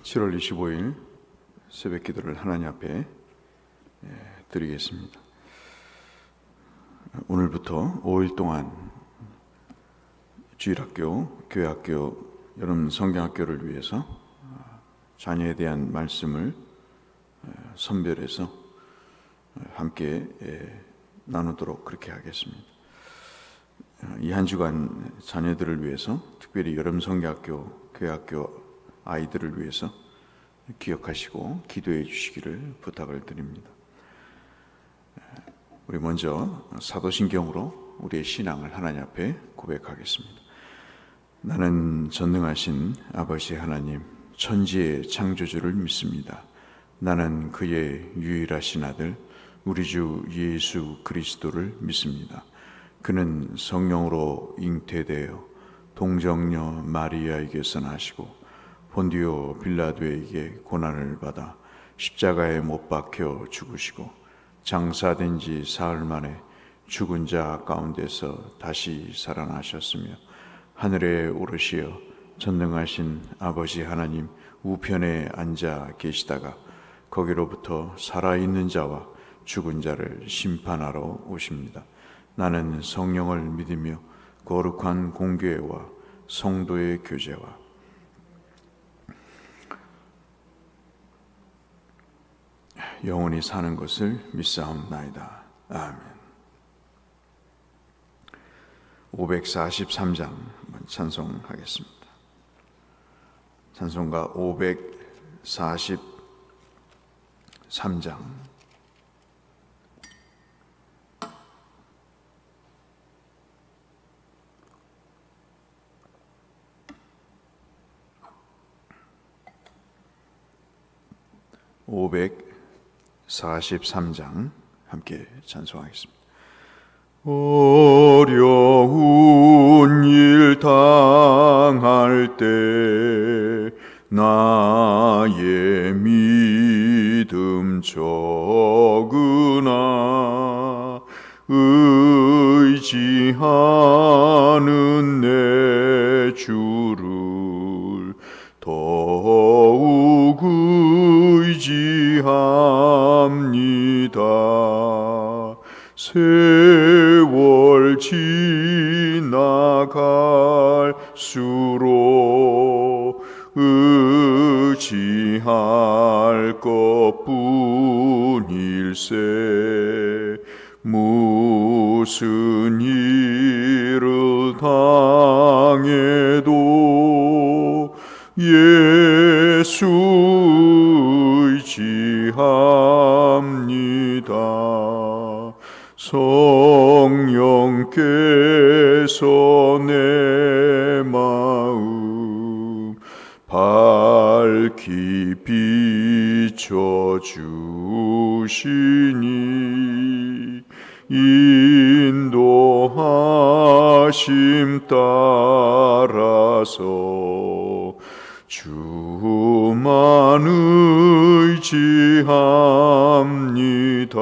7월 25일 새벽 기도를 하나님 앞에 드리겠습니다. 오늘부터 5일 동안 주일학교, 교회학교, 여름 성경학교를 위해서 자녀에 대한 말씀을 선별해서 함께 나누도록 그렇게 하겠습니다. 이 한 주간 자녀들을 위해서, 특별히 여름 성경학교, 교회학교 아이들을 위해서 기억하시고 기도해 주시기를 부탁을 드립니다. 우리 먼저 사도신경으로 우리의 신앙을 하나님 앞에 고백하겠습니다. 나는 전능하신 아버지 하나님, 천지의 창조주를 믿습니다. 나는 그의 유일하신 아들 우리 주 예수 그리스도를 믿습니다. 그는 성령으로 잉태되어 동정녀 마리아에게서 나시고 본디오 빌라도에게 고난을 받아 십자가에 못 박혀 죽으시고 장사된 지 사흘 만에 죽은 자 가운데서 다시 살아나셨으며 하늘에 오르시어 전능하신 아버지 하나님 우편에 앉아 계시다가 거기로부터 살아있는 자와 죽은 자를 심판하러 오십니다. 나는 성령을 믿으며 거룩한 공교회와 성도의 교제와 영원히 사는 것을 믿사옵나이다. 아멘. 543장 한번 찬송하겠습니다. 찬송가 543장. 함께 찬송하겠습니다. 어려운 일 당할 때 나의 믿음 적으나 의지하는 내 주를 더욱 의지합니다. 세월 지나갈수록 의지할 것뿐일세. 무슨 일을 당해도 예수 의지합니다. 성령께서 내 마음 밝히 비춰주시니 인도하심 따라서 주만 의지합니다.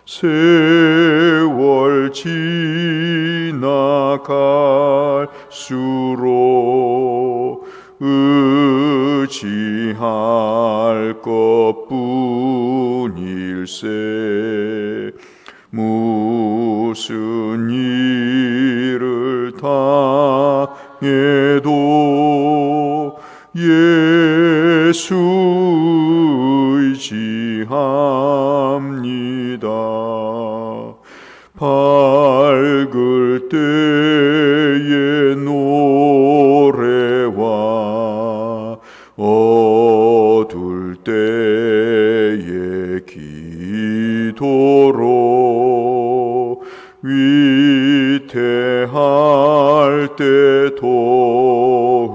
세월 지나갈수록 의지할 것뿐일세. 무슨 일을 당해도 예수 의지합니다. 밝을 때의 노래와 어둘 때의 기도로 위태할 때 도움을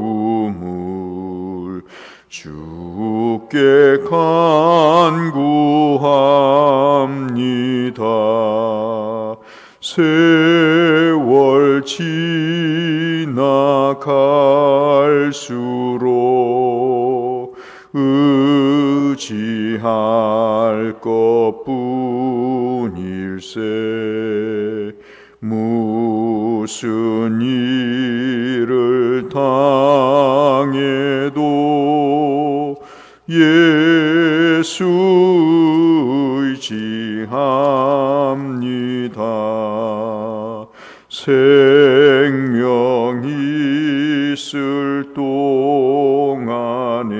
주께 간구합니다. 세월 지나갈수록 의지할 것뿐일세. 무슨 일을 당해도 생명이 있을 동안에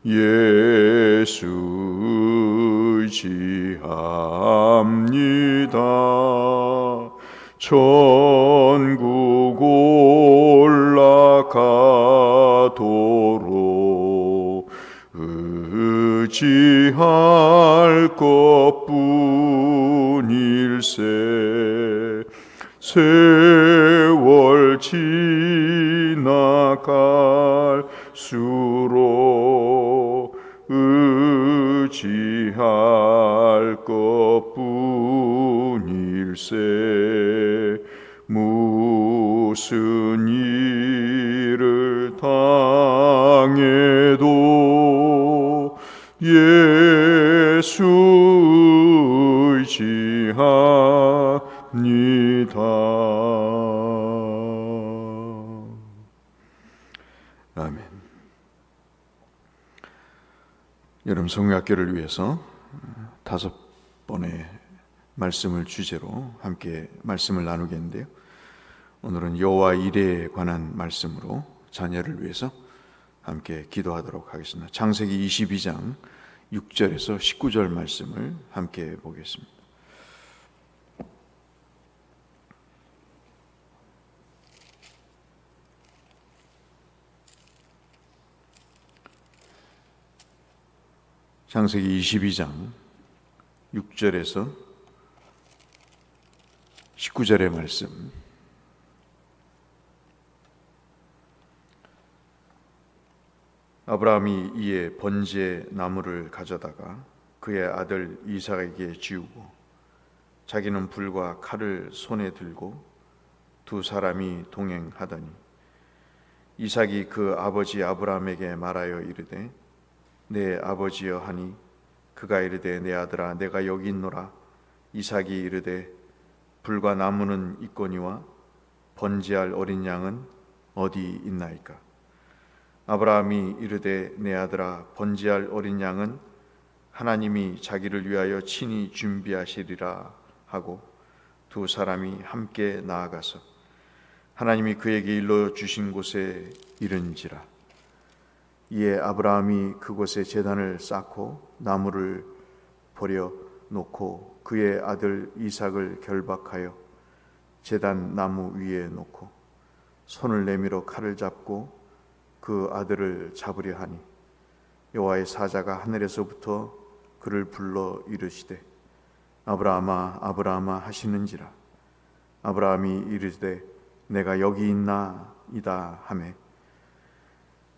예수 의지합니다. 천국 올라가도록 의지할 것뿐일세. 세월 지나갈수록 의지할 것뿐일세. 무슨 일을 당해도 예수 의지합니다. 아멘. 여름 성경학교를 위해서 5번의 말씀을 주제로 함께 말씀을 나누겠는데요. 오늘은 여호와 이레에 관한 말씀으로 자녀를 위해서 함께 기도하도록 하겠습니다. 창세기 22장 6절에서 19절 말씀을 함께 보겠습니다. 창세기 22장 6절에서 19절의 말씀. 아브라함이 이에 번제 나무를 가져다가 그의 아들 이삭에게 지우고 자기는 불과 칼을 손에 들고 두 사람이 동행하더니 이삭이 그 아버지 아브라함에게 말하여 이르되 내 아버지여 하니 그가 이르되 내 아들아 내가 여기 있노라. 이삭이 이르되 불과 나무는 있거니와 번제할 어린 양은 어디 있나이까. 아브라함이 이르되 내 아들아 번제할 어린 양은 하나님이 자기를 위하여 친히 준비하시리라 하고 두 사람이 함께 나아가서 하나님이 그에게 일러 주신 곳에 이른지라. 이에 아브라함이 그곳에 제단을 쌓고 나무를 버려 놓고 그의 아들 이삭을 결박하여 제단 나무 위에 놓고 손을 내밀어 칼을 잡고 그 아들을 잡으려 하니 여호와의 사자가 하늘에서부터 그를 불러 이르시되 아브라함아 아브라함아 하시는지라. 아브라함이 이르되 내가 여기 있나이다 하매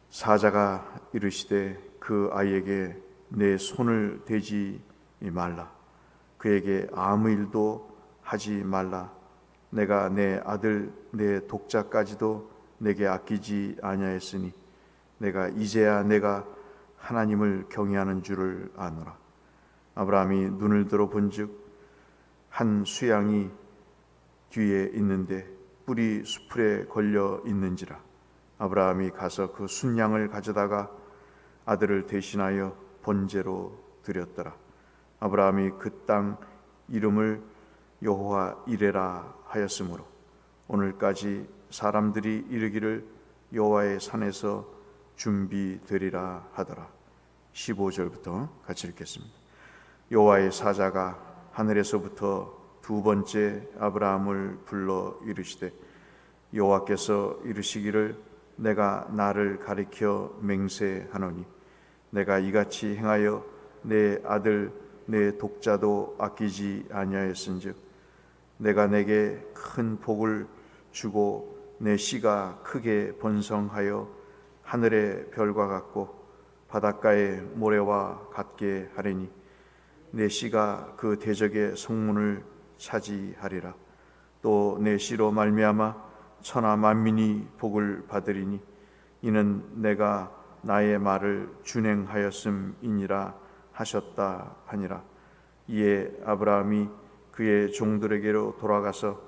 사자가 이르시되 그 아이에게 내 손을 대지 말라. 그에게 아무 일도 하지 말라. 내가 내 아들 내 독자까지도 내게 아끼지 아니하였으니 내가 이제야 내가 하나님을 경외하는 줄을 아노라. 아브라함이 눈을 들어 본즉 한 수양이 뒤에 있는데 뿔이 수풀에 걸려 있는지라. 아브라함이 가서 그 순양을 가져다가 아들을 대신하여 번제로 드렸더라. 아브라함이 그 땅 이름을 여호와 이레라 하였으므로 오늘까지 사람들이 이르기를 여호와의 산에서 준비되리라 하더라. 15절부터 같이 읽겠습니다. 여호와의 사자가 하늘에서부터 두 번째 아브라함을 불러 이르시되 여호와께서 이르시기를 내가 나를 가리켜 맹세하노니 내가 이같이 행하여 내 아들 내 독자도 아끼지 아니하였은즉 내가 내게 큰 복을 주고 내 씨가 크게 번성하여 하늘의 별과 같고 바닷가의 모래와 같게 하리니 내 씨가 그 대적의 성문을 차지하리라. 또 내 씨로 말미암아 천하 만민이 복을 받으리니 이는 내가 나의 말을 준행하였음이니라 하셨다 하니라. 이에 아브라함이 그의 종들에게로 돌아가서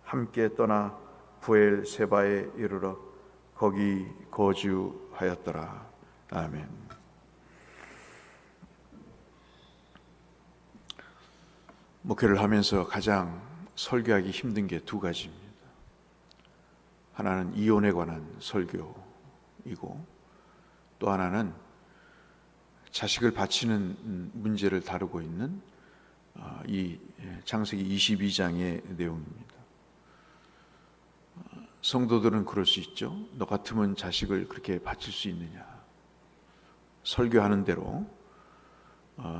함께 떠나 부엘세바에 이르러 거기 거주하였더라. 아멘. 목회를 하면서 가장 설교하기 힘든 게 두 가지입니다. 하나는 이혼에 관한 설교이고, 또 하나는 자식을 바치는 문제를 다루고 있는 이 창세기 22장의 내용입니다. 성도들은 그럴 수 있죠. 너 같으면 자식을 그렇게 바칠 수 있느냐? 설교하는 대로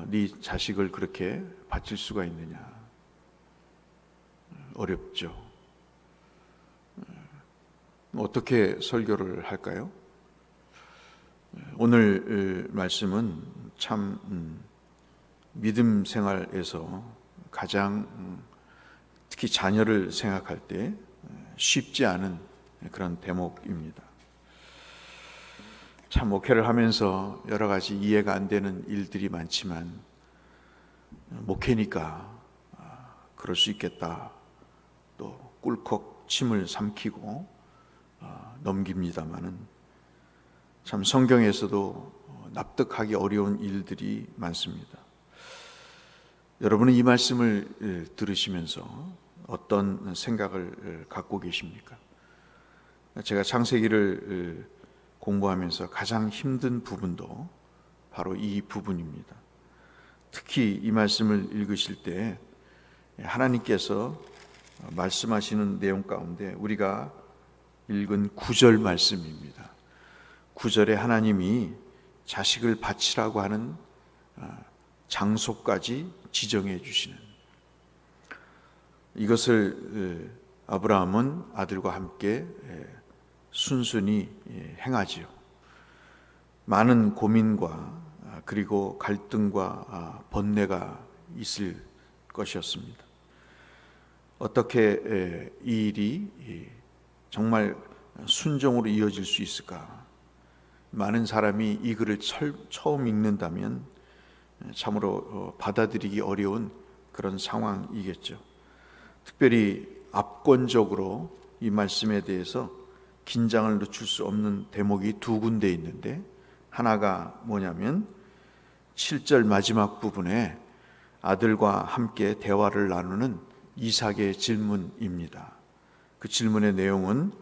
네 자식을 그렇게 바칠 수가 있느냐? 어렵죠. 어떻게 설교를 할까요? 오늘 말씀은 참 믿음 생활에서 가장 특히 자녀를 생각할 때 쉽지 않은 그런 대목입니다. 참 목회를 하면서 여러 가지 이해가 안 되는 일들이 많지만 목회니까 그럴 수 있겠다, 또 꿀꺽 침을 삼키고 넘깁니다마는 참 성경에서도 납득하기 어려운 일들이 많습니다. 여러분은 이 말씀을 들으시면서 어떤 생각을 갖고 계십니까? 제가 창세기를 공부하면서 가장 힘든 부분도 바로 이 부분입니다. 특히 이 말씀을 읽으실 때 하나님께서 말씀하시는 내용 가운데 우리가 읽은 9절 말씀입니다. 9절에 하나님이 자식을 바치라고 하는 장소까지 지정해 주시는, 이것을 아브라함은 아들과 함께 순순히 행하지요. 많은 고민과 그리고 갈등과 번뇌가 있을 것이었습니다. 어떻게 이 일이 정말 순종으로 이어질 수 있을까? 많은 사람이 이 글을 처음 읽는다면 참으로 받아들이기 어려운 그런 상황이겠죠. 특별히 압권적으로 이 말씀에 대해서 긴장을 늦출 수 없는 대목이 두 군데 있는데, 하나가 뭐냐면 7절 마지막 부분에 아들과 함께 대화를 나누는 이삭의 질문입니다. 그 질문의 내용은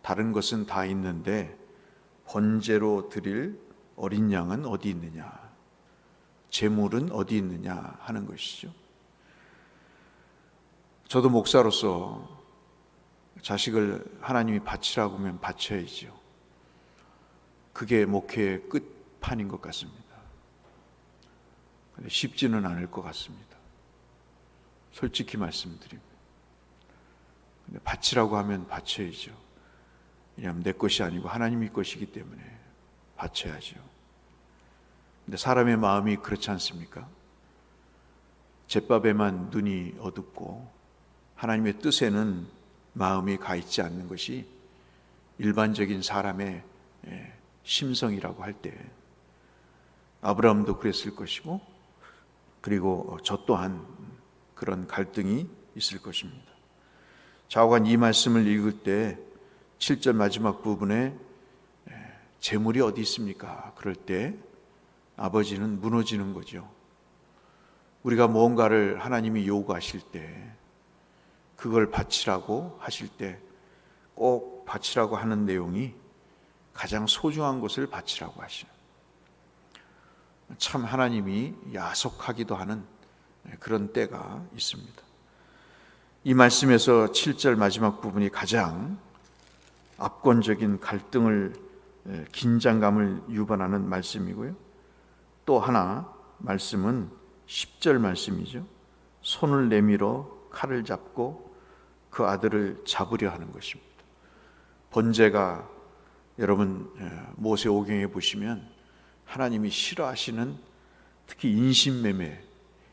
다른 것은 다 있는데 번제로 드릴 어린 양은 어디 있느냐, 제물은 어디 있느냐 하는 것이죠. 저도 목사로서 자식을 하나님이 바치라고 하면 바쳐야죠. 그게 목회의 끝판인 것 같습니다. 근데 쉽지는 않을 것 같습니다. 솔직히 말씀드립니다. 근데 바치라고 하면 바쳐야죠. 왜냐하면 내 것이 아니고 하나님의 것이기 때문에 바쳐야죠. 근데 사람의 마음이 그렇지 않습니까? 잿밥에만 눈이 어둡고 하나님의 뜻에는 마음이 가 있지 않는 것이 일반적인 사람의 심성이라고 할 때, 아브라함도 그랬을 것이고, 그리고 저 또한 그런 갈등이 있을 것입니다. 좌우간 이 말씀을 읽을 때 7절 마지막 부분에 재물이 어디 있습니까? 그럴 때 아버지는 무너지는 거죠. 우리가 무언가를 하나님이 요구하실 때, 그걸 바치라고 하실 때 꼭 바치라고 하는 내용이 가장 소중한 것을 바치라고 하시는, 참 하나님이 야속하기도 하는 그런 때가 있습니다. 이 말씀에서 7절 마지막 부분이 가장 압권적인 갈등을, 긴장감을 유발하는 말씀이고요. 또 하나 말씀은 10절 말씀이죠. 손을 내밀어 칼을 잡고 그 아들을 잡으려 하는 것입니다. 번제가 여러분 모세오경에 보시면 하나님이 싫어하시는, 특히 인신매매,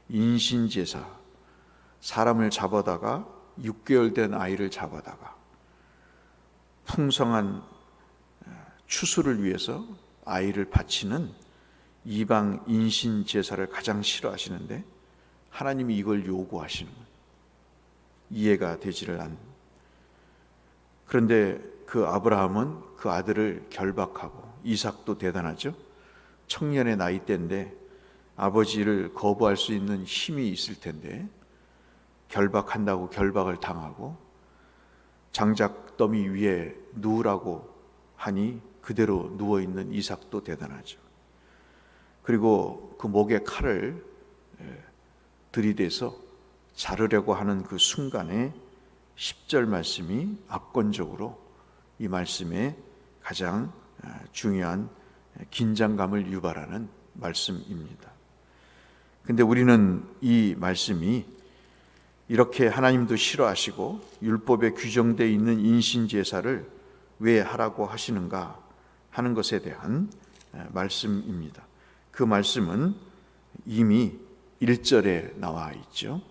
인신제사, 사람을 잡아다가 6개월 된 아이를 잡아다가 풍성한 추수를 위해서 아이를 바치는 이방 인신제사를 가장 싫어하시는데 하나님이 이걸 요구하시는 거예요. 이해가 되지를 않는. 그런데 그 아브라함은 그 아들을 결박하고, 이삭도 대단하죠. 청년의 나이 때인데 아버지를 거부할 수 있는 힘이 있을 텐데 결박한다고 결박을 당하고 장작 더미 위에 누우라고 하니 그대로 누워있는 이삭도 대단하죠. 그리고 그 목에 칼을 들이대서 자르려고 하는 그 순간에 10절 말씀이 압권적으로 이 말씀에 가장 중요한 긴장감을 유발하는 말씀입니다. 근데 우리는 이 말씀이 이렇게 하나님도 싫어하시고 율법에 규정되어 있는 인신제사를 왜 하라고 하시는가 하는 것에 대한 말씀입니다. 그 말씀은 이미 1절에 나와 있죠.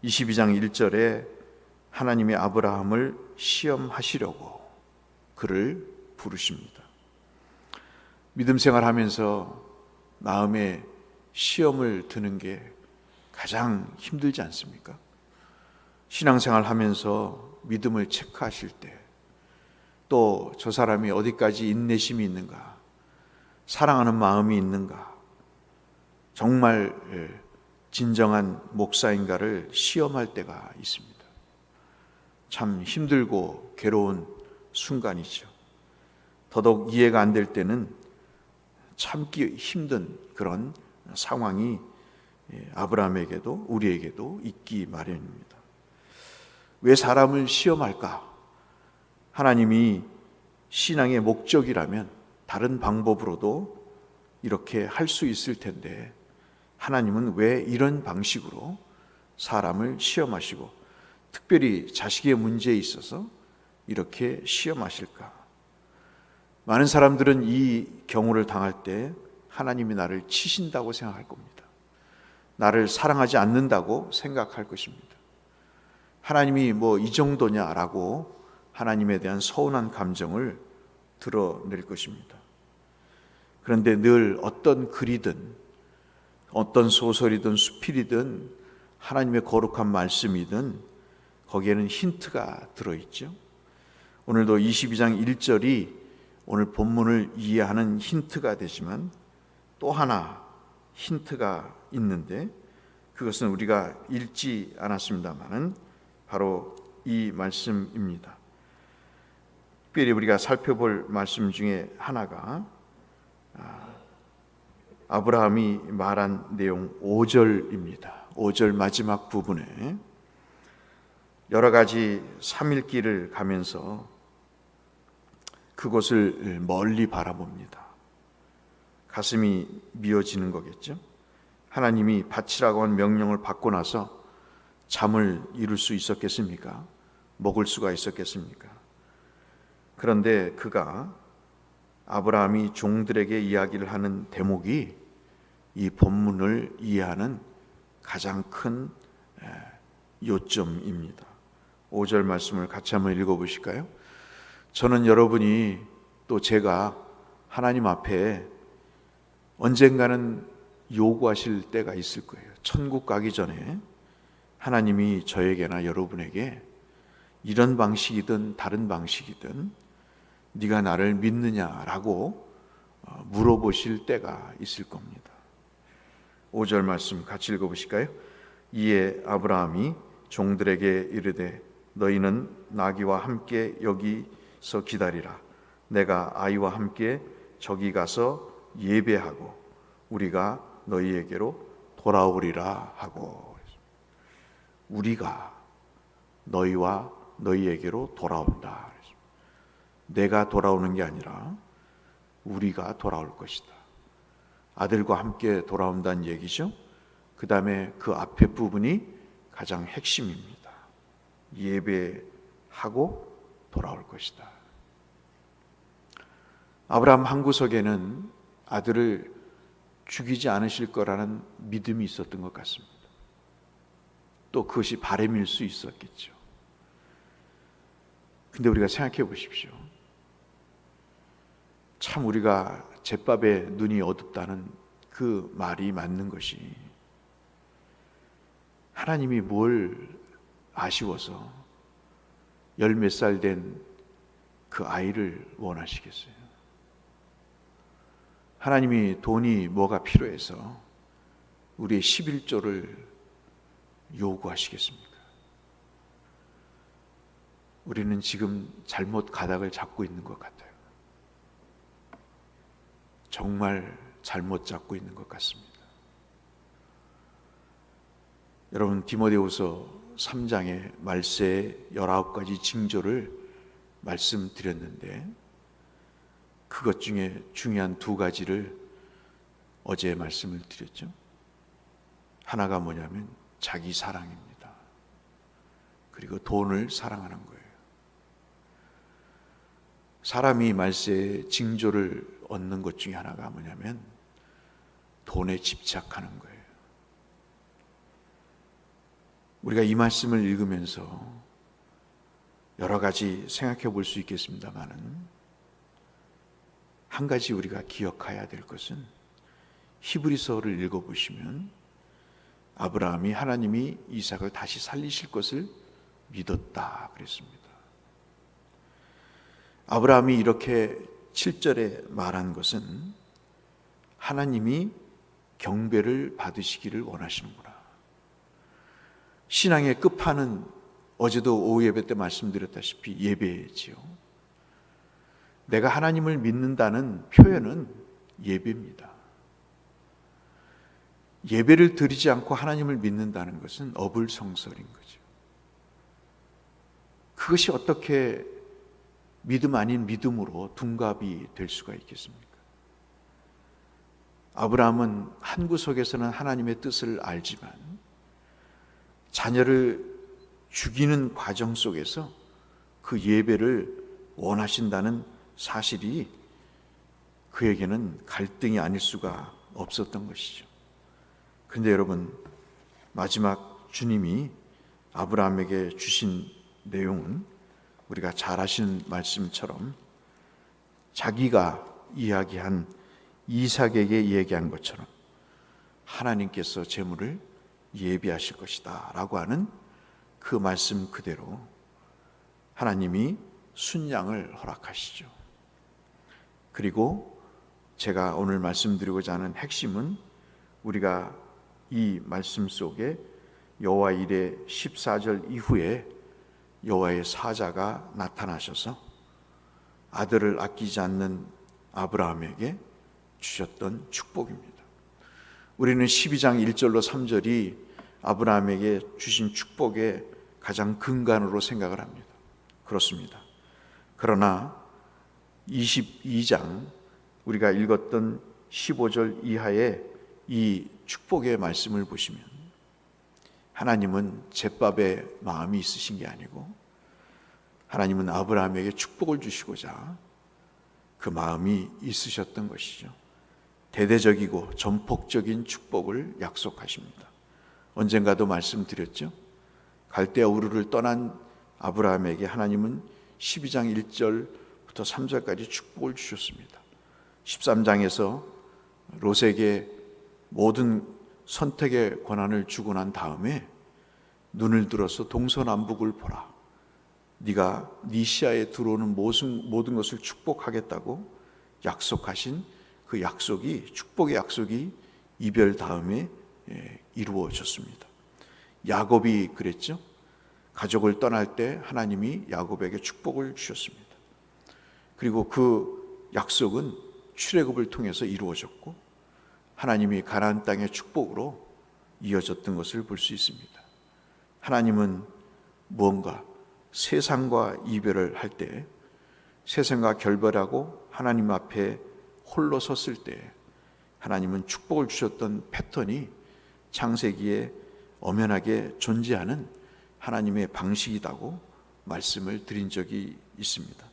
22장 1절에 하나님이 아브라함을 시험하시려고 그를 부르십니다. 믿음 생활하면서 마음에 시험을 드는 게 가장 힘들지 않습니까? 신앙생활 하면서 믿음을 체크하실 때 또 저 사람이 어디까지 인내심이 있는가, 사랑하는 마음이 있는가, 정말 진정한 목사인가를 시험할 때가 있습니다. 참 힘들고 괴로운 순간이죠. 더더욱 이해가 안 될 때는 참기 힘든 그런 상황이 아브라함에게도 우리에게도 있기 마련입니다. 왜 사람을 시험할까? 하나님이 신앙의 목적이라면 다른 방법으로도 이렇게 할 수 있을 텐데 하나님은 왜 이런 방식으로 사람을 시험하시고 특별히 자식의 문제에 있어서 이렇게 시험하실까? 많은 사람들은 이 경우를 당할 때 하나님이 나를 치신다고 생각할 겁니다. 나를 사랑하지 않는다고 생각할 것입니다. 하나님이 뭐 이 정도냐라고 하나님에 대한 서운한 감정을 드러낼 것입니다. 그런데 늘 어떤 글이든 어떤 소설이든 수필이든 하나님의 거룩한 말씀이든 거기에는 힌트가 들어있죠. 오늘도 22장 1절이 오늘 본문을 이해하는 힌트가 되지만 또 하나 힌트가 있는데 그것은 우리가 읽지 않았습니다마는 바로 이 말씀입니다. 특별히 우리가 살펴볼 말씀 중에 하나가 아브라함이 말한 내용 5절입니다. 5절 마지막 부분에 여러 가지 3일길을 가면서 그곳을 멀리 바라봅니다. 가슴이 미어지는 거겠죠. 하나님이 바치라고 한 명령을 받고 나서 잠을 이룰 수 있었겠습니까? 먹을 수가 있었겠습니까? 그런데 그가 아브라함이 종들에게 이야기를 하는 대목이 이 본문을 이해하는 가장 큰 요점입니다. 5절 말씀을 같이 한번 읽어보실까요? 저는 여러분이 또 제가 하나님 앞에 언젠가는 요구하실 때가 있을 거예요. 천국 가기 전에 하나님이 저에게나 여러분에게 이런 방식이든 다른 방식이든 네가 나를 믿느냐라고 물어보실 때가 있을 겁니다. 5절 말씀 같이 읽어보실까요? 이에 아브라함이 종들에게 이르되 너희는 나귀와 함께 여기서 기다리라. 내가 아이와 함께 저기 가서 예배하고 우리가 너희에게로 돌아오리라 하고, 우리가 너희와 너희에게로 돌아온다. 내가 돌아오는 게 아니라 우리가 돌아올 것이다. 아들과 함께 돌아온다는 얘기죠. 그 다음에 그 앞에 부분이 가장 핵심입니다. 예배하고 돌아올 것이다. 아브라함 한 구석에는 아들을 죽이지 않으실 거라는 믿음이 있었던 것 같습니다. 또 그것이 바람일 수 있었겠죠. 근데 우리가 생각해 보십시오. 참 우리가 잿밥에 눈이 어둡다는 그 말이 맞는 것이, 하나님이 뭘 아쉬워서 열 몇 살 된 그 아이를 원하시겠어요? 하나님이 돈이 뭐가 필요해서 우리의 11조를 요구하시겠습니까? 우리는 지금 잘못 가닥을 잡고 있는 것 같아요. 정말 잘못 잡고 있는 것 같습니다. 여러분, 디모데후서 3장의 말세의 19가지 징조를 말씀드렸는데 그것 중에 중요한 2가지를 어제 말씀을 드렸죠. 하나가 뭐냐면 자기 사랑입니다. 그리고 돈을 사랑하는 거예요. 사람이 말세의 징조를 얻는 것 중에 하나가 뭐냐면 돈에 집착하는 거예요. 우리가 이 말씀을 읽으면서 여러 가지 생각해 볼 수 있겠습니다만은 한 가지 우리가 기억해야 될 것은 히브리서를 읽어보시면 아브라함이 하나님이 이삭을 다시 살리실 것을 믿었다 그랬습니다. 아브라함이 이렇게 7절에 말한 것은 하나님이 경배를 받으시기를 원하시는구나. 신앙의 끝판은 어제도 오후 예배 때 말씀드렸다시피 예배지요. 내가 하나님을 믿는다는 표현은 예배입니다. 예배를 드리지 않고 하나님을 믿는다는 것은 어불성설인 거죠. 그것이 어떻게 믿음 아닌 믿음으로 둔갑이 될 수가 있겠습니까? 아브라함은 한 구석에서는 하나님의 뜻을 알지만 자녀를 죽이는 과정 속에서 그 예배를 원하신다는 사실이 그에게는 갈등이 아닐 수가 없었던 것이죠. 그런데 여러분, 마지막 주님이 아브라함에게 주신 내용은 우리가 잘 아시는 말씀처럼 자기가 이야기한 이삭에게 얘기한 것처럼 하나님께서 재물을 예비하실 것이다 라고 하는 그 말씀 그대로 하나님이 순양을 허락하시죠. 그리고 제가 오늘 말씀드리고자 하는 핵심은 우리가 이 말씀 속에 여호와 일에 14절 이후에 여호와의 사자가 나타나셔서 아들을 아끼지 않는 아브라함에게 주셨던 축복입니다. 우리는 12장 1절로 3절이 아브라함에게 주신 축복의 가장 근간으로 생각을 합니다. 그렇습니다. 그러나 22장 우리가 읽었던 15절 이하의 이 축복의 말씀을 보시면 하나님은 제밥의 마음이 있으신 게 아니고 하나님은 아브라함에게 축복을 주시고자 그 마음이 있으셨던 것이죠. 대대적이고 전폭적인 축복을 약속하십니다. 언젠가도 말씀드렸죠. 갈대아 우르를 떠난 아브라함에게 하나님은 12장 1절부터 3절까지 축복을 주셨습니다. 13장에서 롯에게 모든 선택의 권한을 주고 난 다음에 눈을 들어서 동서남북을 보라. 네가 네 시야에 들어오는 모든 것을 축복하겠다고 약속하신 그 약속이, 축복의 약속이 이별 다음에 이루어졌습니다. 야곱이 그랬죠. 가족을 떠날 때 하나님이 야곱에게 축복을 주셨습니다. 그리고 그 약속은 출애굽을 통해서 이루어졌고 하나님이 가나안 땅의 축복으로 이어졌던 것을 볼 수 있습니다. 하나님은 무언가 세상과 이별을 할 때, 세상과 결별하고 하나님 앞에 홀로 섰을 때 하나님은 축복을 주셨던 패턴이 창세기에 엄연하게 존재하는 하나님의 방식이라고 말씀을 드린 적이 있습니다.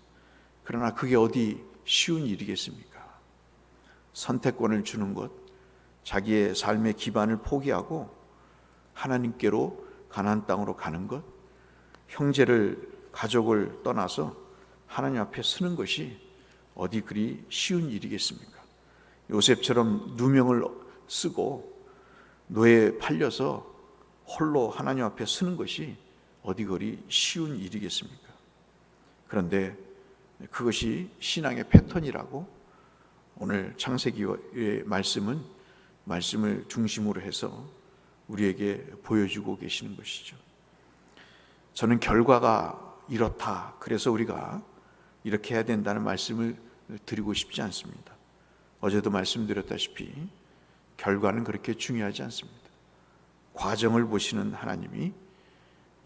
그러나 그게 어디 쉬운 일이겠습니까? 선택권을 주는 것, 자기의 삶의 기반을 포기하고 하나님께로 가나안 땅으로 가는 것, 형제를, 가족을 떠나서 하나님 앞에 서는 것이 어디 그리 쉬운 일이겠습니까? 요셉처럼 누명을 쓰고 노예에 팔려서 홀로 하나님 앞에 서는 것이 어디 그리 쉬운 일이겠습니까? 그런데 그것이 신앙의 패턴이라고 오늘 창세기의 말씀을 중심으로 해서 우리에게 보여주고 계시는 것이죠. 저는 결과가 이렇다, 그래서 우리가 이렇게 해야 된다는 말씀을 드리고 싶지 않습니다. 어제도 말씀드렸다시피 결과는 그렇게 중요하지 않습니다. 과정을 보시는 하나님이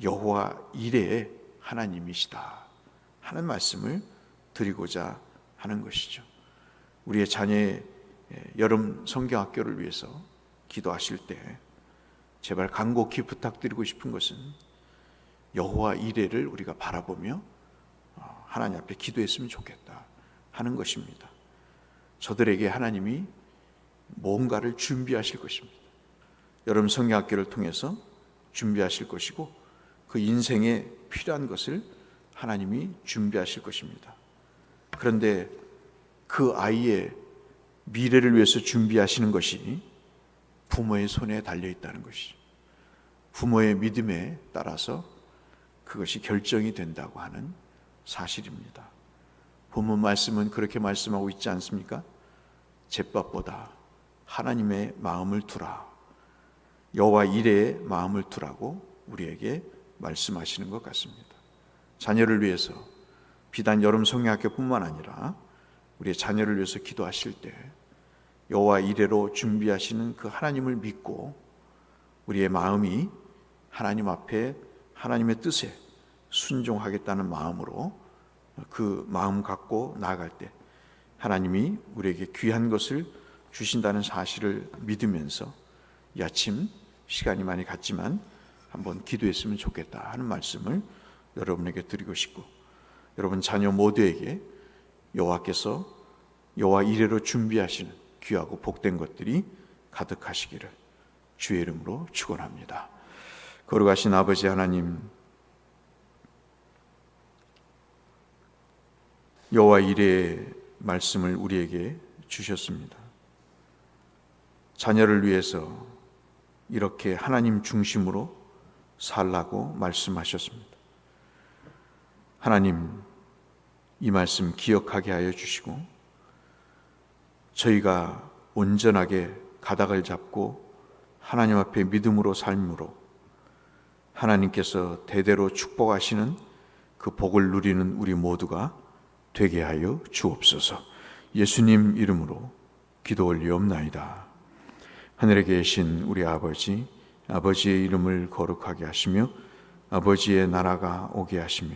여호와 이레의 하나님이시다 하는 말씀을 드리고자 하는 것이죠. 우리의 자녀의 여름 성경학교를 위해서 기도하실 때 제발 간곡히 부탁드리고 싶은 것은 여호와 이레를 우리가 바라보며 하나님 앞에 기도했으면 좋겠다 하는 것입니다. 저들에게 하나님이 뭔가를 준비하실 것입니다. 여름 성경학교를 통해서 준비하실 것이고 그 인생에 필요한 것을 하나님이 준비하실 것입니다. 그런데 그 아이의 미래를 위해서 준비하시는 것이 부모의 손에 달려 있다는 것이죠. 부모의 믿음에 따라서 그것이 결정이 된다고 하는 사실입니다. 본문 말씀은 그렇게 말씀하고 있지 않습니까? 잿밥보다 하나님의 마음을 두라, 여호와 이레의 마음을 두라고 우리에게 말씀하시는 것 같습니다. 자녀를 위해서 비단 여름 성경학교뿐만 아니라 우리의 자녀를 위해서 기도하실 때 여호와 이레로 준비하시는 그 하나님을 믿고 우리의 마음이 하나님 앞에 하나님의 뜻에 순종하겠다는 마음으로 그 마음 갖고 나아갈 때 하나님이 우리에게 귀한 것을 주신다는 사실을 믿으면서 이 아침 시간이 많이 갔지만 한번 기도했으면 좋겠다 하는 말씀을 여러분에게 드리고 싶고, 여러분 자녀 모두에게 여호와께서 여호와 이레로 준비하시는 귀하고 복된 것들이 가득하시기를 주의 이름으로 축원합니다. 거룩하신 아버지 하나님, 여호와 이레의 말씀을 우리에게 주셨습니다. 자녀를 위해서 이렇게 하나님 중심으로 살라고 말씀하셨습니다. 하나님, 이 말씀 기억하게 하여 주시고 저희가 온전하게 가닥을 잡고 하나님 앞에 믿음으로 삶으로 하나님께서 대대로 축복하시는 그 복을 누리는 우리 모두가 되게 하여 주옵소서. 예수님 이름으로 기도 올리옵나이다. 하늘에 계신 우리 아버지, 아버지의 이름을 거룩하게 하시며 아버지의 나라가 오게 하시며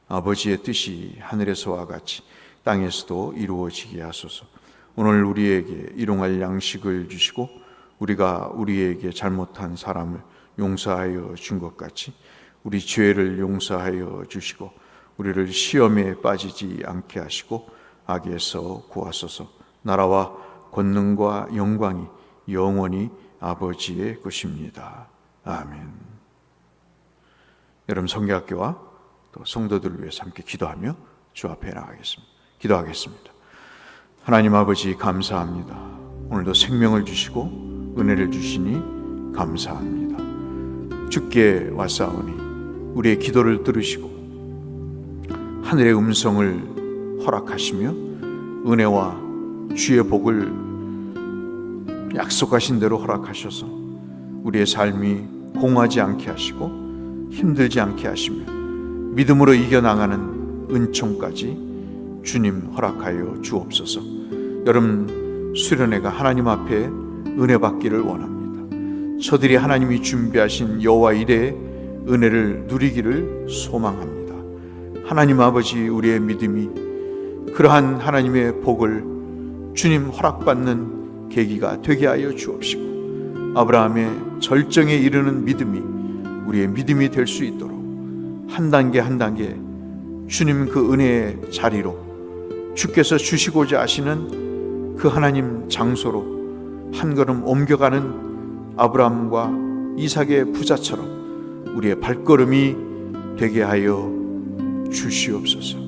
아버지의 뜻이 하늘에서와 같이 땅에서도 이루어지게 하소서. 오늘 우리에게 일용할 양식을 주시고 우리가 우리에게 잘못한 사람을 용서하여 준 것 같이 우리 죄를 용서하여 주시고 우리를 시험에 빠지지 않게 하시고 악에서 구하소서. 나라와 권능과 영광이 영원히 아버지의 것입니다. 아멘. 여러분 성경학교와 또 성도들을 위해서 함께 기도하며 주 앞에 나가겠습니다. 기도하겠습니다. 하나님 아버지 감사합니다. 오늘도 생명을 주시고 은혜를 주시니 감사합니다. 주께 왔사오니 우리의 기도를 들으시고 하늘의 음성을 허락하시며 은혜와 주의 복을 약속하신 대로 허락하셔서 우리의 삶이 공하지 않게 하시고 힘들지 않게 하시며 믿음으로 이겨나가는 은총까지 주님 허락하여 주옵소서. 여러분 수련회가 하나님 앞에 은혜 받기를 원합니다. 저들이 하나님이 준비하신 여호와 이레의 은혜를 누리기를 소망합니다. 하나님 아버지, 우리의 믿음이 그러한 하나님의 복을 주님 허락받는 계기가 되게 하여 주옵시고 아브라함의 절정에 이르는 믿음이 우리의 믿음이 될 수 있도록 한 단계 한 단계 주님 그 은혜의 자리로 주께서 주시고자 하시는 그 하나님 장소로 한 걸음 옮겨가는 아브라함과 이삭의 부자처럼 우리의 발걸음이 되게 하여 주시옵소서.